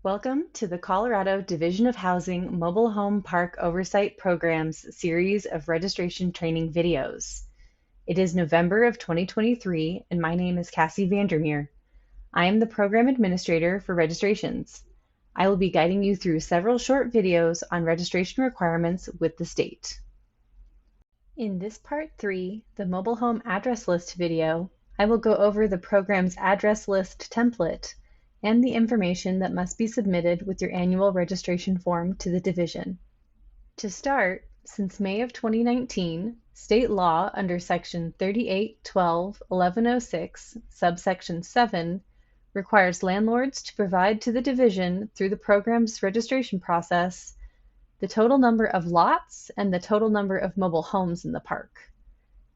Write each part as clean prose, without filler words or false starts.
Welcome to the Colorado Division of Housing Mobile Home Park Oversight Program's series of registration training videos. It is November of 2023, and my name is Cassie Vandermeer. I am the Program Administrator for Registrations. I will be guiding you through several short videos on registration requirements with the state. In this Part 3, the Mobile Home Address List video, I will go over the program's address list template and the information that must be submitted with your annual registration form to the division. To start, since May of 2019, state law under Section 3812-1106, subsection 7, requires landlords to provide to the division through the program's registration process the total number of lots and the total number of mobile homes in the park.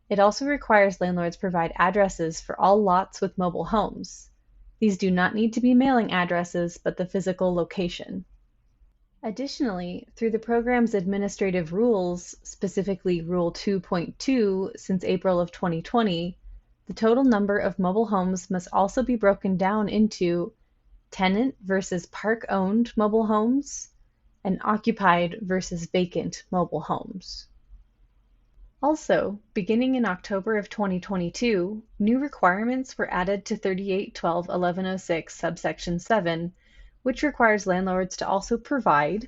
It also requires landlords provide addresses for all lots with mobile homes. These do not need to be mailing addresses, but the physical location. Additionally, through the program's administrative rules, specifically Rule 2.2 since April of 2020, the total number of mobile homes must also be broken down into tenant versus park-owned mobile homes and occupied versus vacant mobile homes. Also, beginning in October of 2022, new requirements were added to 3812-1106 subsection 7, which requires landlords to also provide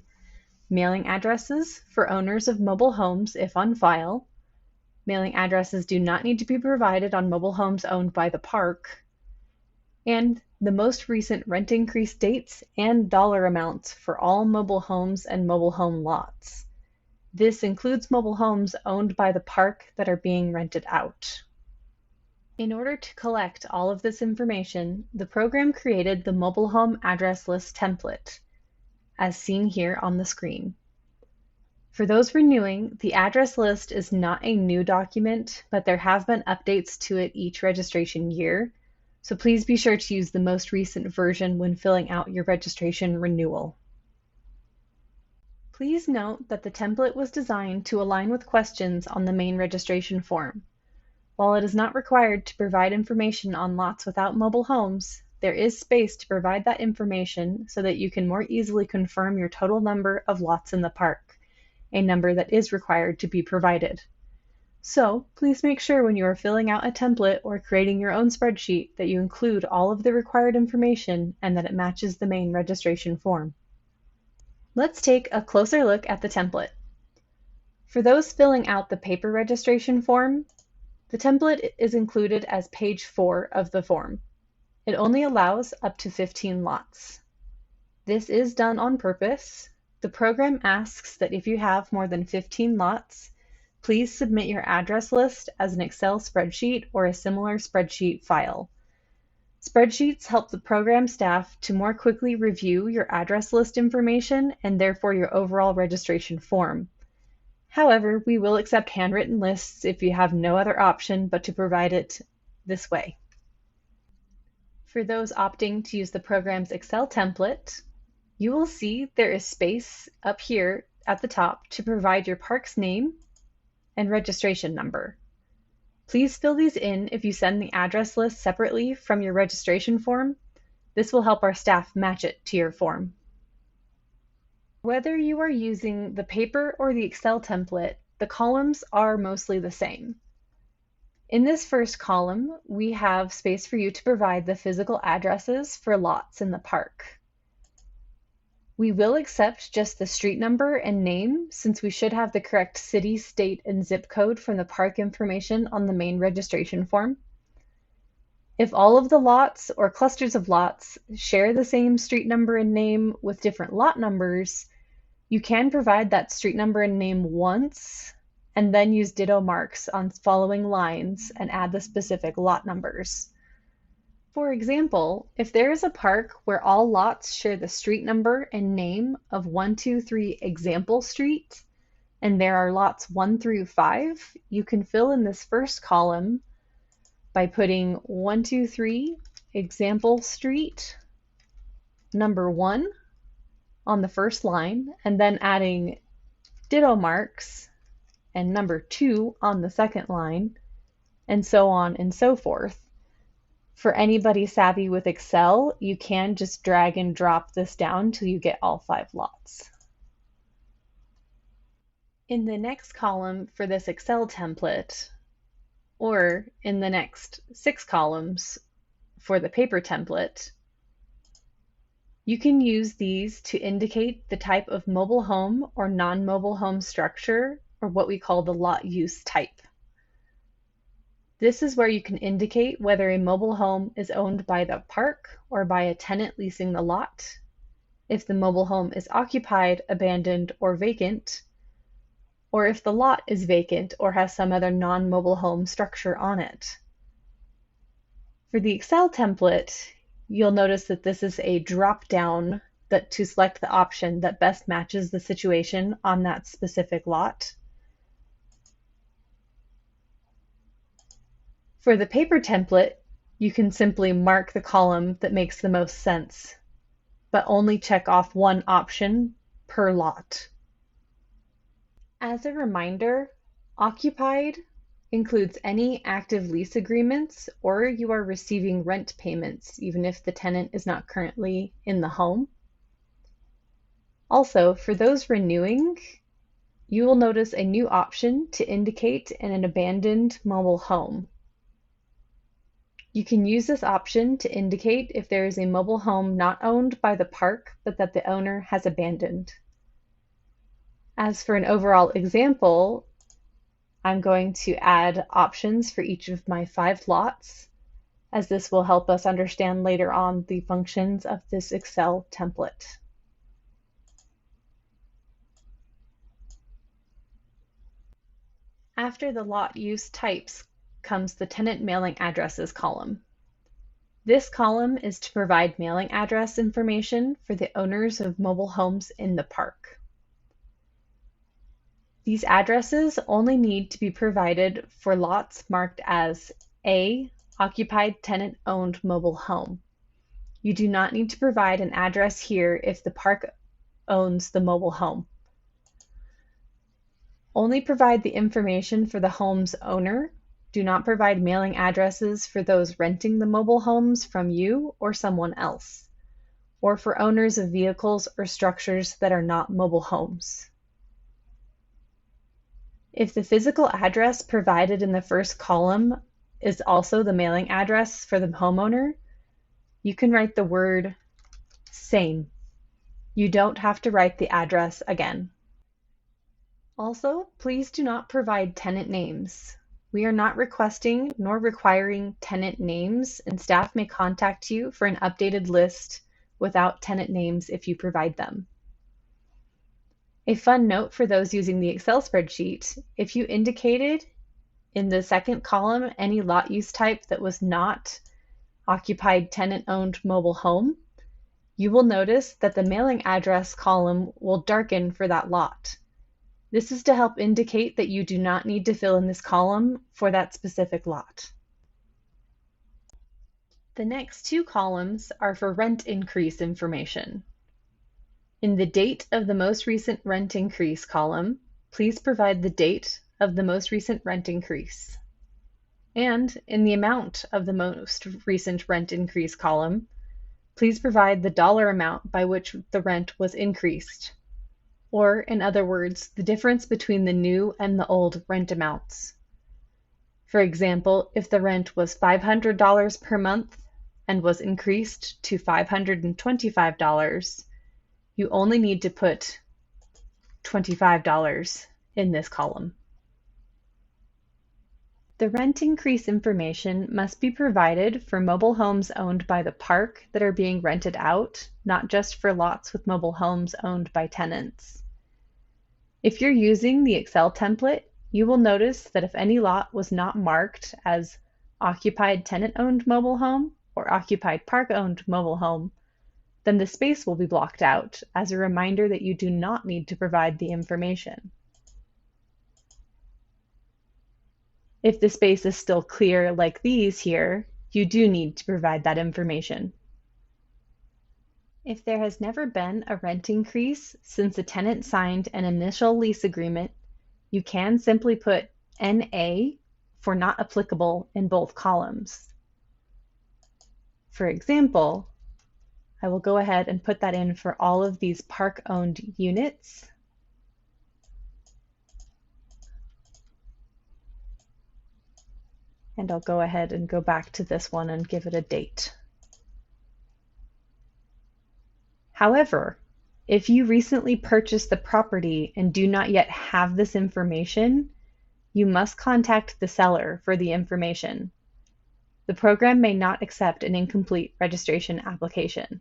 mailing addresses for owners of mobile homes if on file. Mailing addresses do not need to be provided on mobile homes owned by the park, and the most recent rent increase dates and dollar amounts for all mobile homes and mobile home lots. This includes mobile homes owned by the park that are being rented out. In order to collect all of this information, the program created the Mobile Home Address List template, as seen here on the screen. For those renewing, the address list is not a new document, but there have been updates to it each registration year, so please be sure to use the most recent version when filling out your registration renewal. Please note that the template was designed to align with questions on the main registration form. While it is not required to provide information on lots without mobile homes, there is space to provide that information so that you can more easily confirm your total number of lots in the park, a number that is required to be provided. So, please make sure when you are filling out a template or creating your own spreadsheet that you include all of the required information and that it matches the main registration form. Let's take a closer look at the template. For those filling out the paper registration form, the template is included as page 4 of the form. It only allows up to 15 lots. This is done on purpose. The program asks that if you have more than 15 lots, please submit your address list as an Excel spreadsheet or a similar spreadsheet file. Spreadsheets help the program staff to more quickly review your address list information and therefore your overall registration form. However, we will accept handwritten lists if you have no other option but to provide it this way. For those opting to use the program's Excel template, you will see there is space up here at the top to provide your park's name and registration number. Please fill these in if you send the address list separately from your registration form. This will help our staff match it to your form. Whether you are using the paper or the Excel template, the columns are mostly the same. In this first column, we have space for you to provide the physical addresses for lots in the park. We will accept just the street number and name since we should have the correct city, state, and zip code from the park information on the main registration form. If all of the lots or clusters of lots share the same street number and name with different lot numbers, you can provide that street number and name once and then use ditto marks on following lines and add the specific lot numbers. For example, if there is a park where all lots share the street number and name of 123 Example Street, and there are lots 1 through 5, you can fill in this first column by putting 123 Example Street, number 1 on the first line, and then adding ditto marks and number 2 on the second line, and so on and so forth. For anybody savvy with Excel, you can just drag and drop this down till you get all 5 lots. In the next column for this Excel template, or in the next 6 columns for the paper template, you can use these to indicate the type of mobile home or non-mobile home structure, or what we call the lot use type. This is where you can indicate whether a mobile home is owned by the park or by a tenant leasing the lot, if the mobile home is occupied, abandoned, or vacant, or if the lot is vacant or has some other non-mobile home structure on it. For the Excel template, you'll notice that this is a drop-down to select the option that best matches the situation on that specific lot. For the paper template, you can simply mark the column that makes the most sense, but only check off one option per lot. As a reminder, occupied includes any active lease agreements or you are receiving rent payments even if the tenant is not currently in the home. Also, for those renewing, you will notice a new option to indicate an abandoned mobile home. You can use this option to indicate if there is a mobile home not owned by the park but that the owner has abandoned. As for an overall example, I'm going to add options for each of my 5 lots, as this will help us understand later on the functions of this Excel template. After the lot use types comes the tenant mailing addresses column. This column is to provide mailing address information for the owners of mobile homes in the park. These addresses only need to be provided for lots marked as A, occupied tenant-owned mobile home. You do not need to provide an address here if the park owns the mobile home. Only provide the information for the home's owner. Do not provide mailing addresses for those renting the mobile homes from you or someone else, or for owners of vehicles or structures that are not mobile homes. If the physical address provided in the first column is also the mailing address for the homeowner, you can write the word same. You don't have to write the address again. Also, please do not provide tenant names. We are not requesting nor requiring tenant names, and staff may contact you for an updated list without tenant names if you provide them. A fun note for those using the Excel spreadsheet, if you indicated in the second column any lot use type that was not occupied tenant-owned mobile home, you will notice that the mailing address column will darken for that lot. This is to help indicate that you do not need to fill in this column for that specific lot. The next 2 columns are for rent increase information. In the date of the most recent rent increase column, please provide the date of the most recent rent increase. And in the amount of the most recent rent increase column, please provide the dollar amount by which the rent was increased. Or, in other words, the difference between the new and the old rent amounts. For example, if the rent was $500 per month and was increased to $525, you only need to put $25 in this column. The rent increase information must be provided for mobile homes owned by the park that are being rented out, not just for lots with mobile homes owned by tenants. If you're using the Excel template, you will notice that if any lot was not marked as occupied tenant-owned mobile home or occupied park-owned mobile home, then the space will be blocked out as a reminder that you do not need to provide the information. If the space is still clear like these here, you do need to provide that information. If there has never been a rent increase since a tenant signed an initial lease agreement, you can simply put NA for not applicable in both columns. For example, I will go ahead and put that in for all of these park-owned units. And I'll go ahead and go back to this one and give it a date. However, if you recently purchased the property and do not yet have this information, you must contact the seller for the information. The program may not accept an incomplete registration application.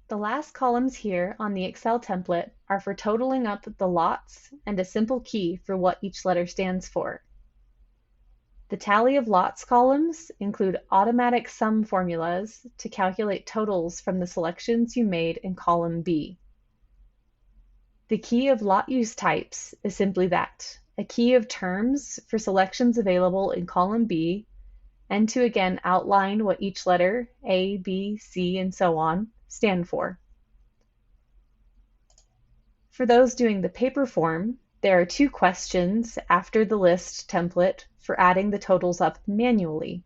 The last columns here on the Excel template are for totaling up the lots and a simple key for what each letter stands for. The tally of lots columns include automatic sum formulas to calculate totals from the selections you made in column B. The key of lot use types is simply that, a key of terms for selections available in column B, and to again outline what each letter, A, B, C, and so on, stand for. For those doing the paper form, there are 2 questions after the list template for adding the totals up manually.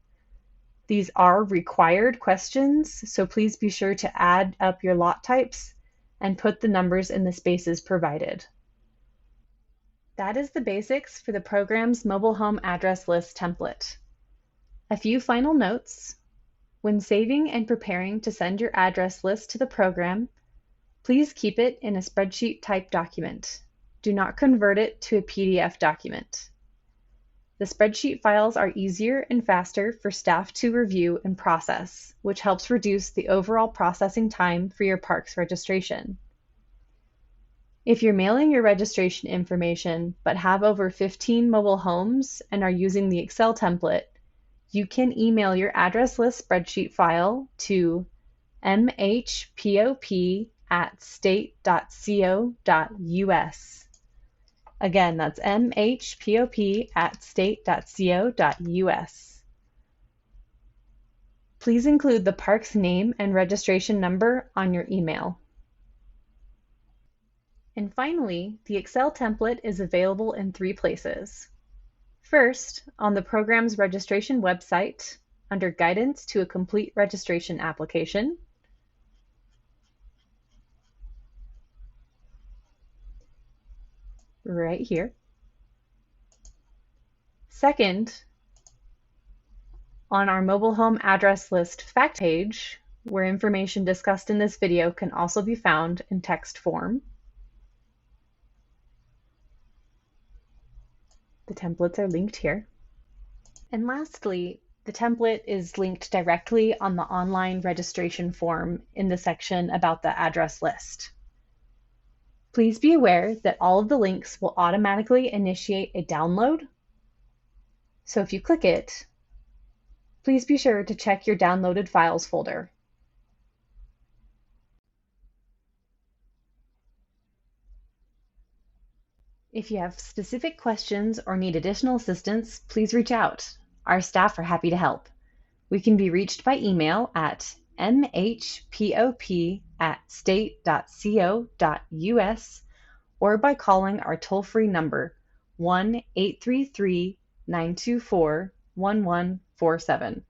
These are required questions, so please be sure to add up your lot types and put the numbers in the spaces provided. That is the basics for the program's mobile home address list template. A few final notes. When saving and preparing to send your address list to the program, please keep it in a spreadsheet type document. Do not convert it to a PDF document. The spreadsheet files are easier and faster for staff to review and process, which helps reduce the overall processing time for your parks registration. If you're mailing your registration information but have over 15 mobile homes and are using the Excel template, you can email your address list spreadsheet file to mhpop@state.co.us. Again, that's mhpop@state.co.us. Please include the park's name and registration number on your email. And finally, the Excel template is available in 3 places. First, on the program's registration website, under Guidance to a Complete Registration Application. Right here. Second, on our mobile home address list fact page, where information discussed in this video can also be found in text form. The templates are linked here. And lastly, the template is linked directly on the online registration form in the section about the address list. Please be aware that all of the links will automatically initiate a download. So if you click it, please be sure to check your downloaded files folder. If you have specific questions or need additional assistance, please reach out. Our staff are happy to help. We can be reached by email at mhpop@state.co.us or by calling our toll-free number 1-833-924-1147.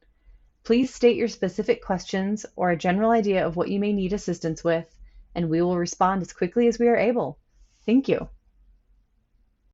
Please state your specific questions or a general idea of what you may need assistance with, and we will respond as quickly as we are able. Thank you.